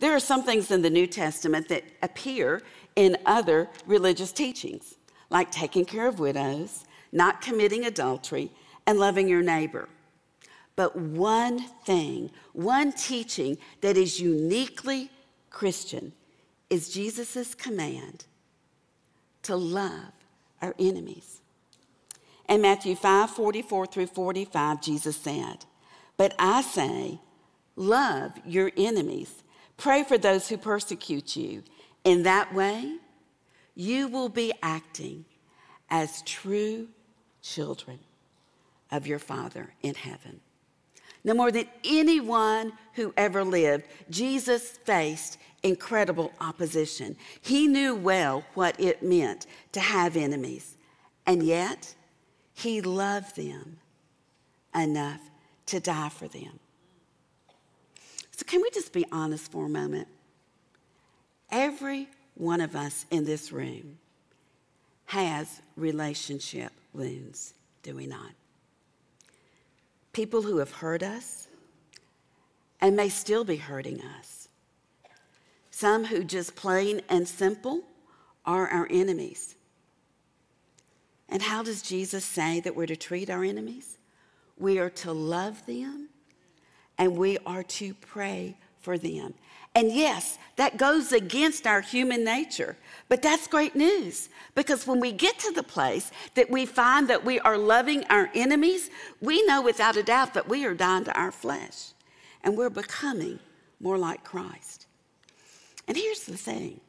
There are some things in the New Testament that appear in other religious teachings, like taking care of widows, not committing adultery, and loving your neighbor. But one thing, one teaching that is uniquely Christian is Jesus' command to love our enemies. In Matthew 5:44 through 45, Jesus said, "But I say, love your enemies. Pray for those who persecute you. In that way, you will be acting as true children of your Father in heaven." No more than anyone who ever lived, Jesus faced incredible opposition. He knew well what it meant to have enemies, and yet he loved them enough to die for them. So can we just be honest for a moment? Every one of us in this room has relationship wounds, do we not? People who have hurt us and may still be hurting us. Some who just plain and simple are our enemies. And how does Jesus say that we're to treat our enemies? We are to love them and we are to pray for them. And yes, that goes against our human nature, but that's great news, because when we get to the place that we find that we are loving our enemies, we know without a doubt that we are dying to our flesh and we're becoming more like Christ. And here's the thing.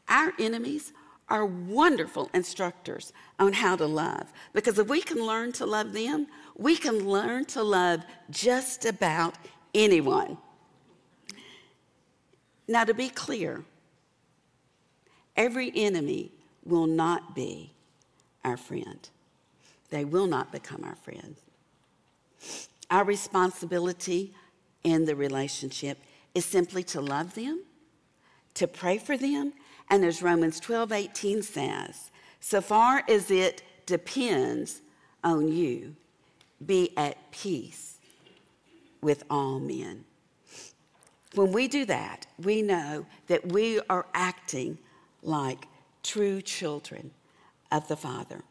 Our enemies are wonderful instructors on how to love, because if we can learn to love them, we can learn to love just about anyone. Now, to be clear, every enemy will not be our friend. They will not become our friend. Our responsibility in the relationship is simply to love them, to pray for them, and as Romans 12:18 says, so far as it depends on you, be at peace with all men. When we do that, we know that we are acting like true children of the Father.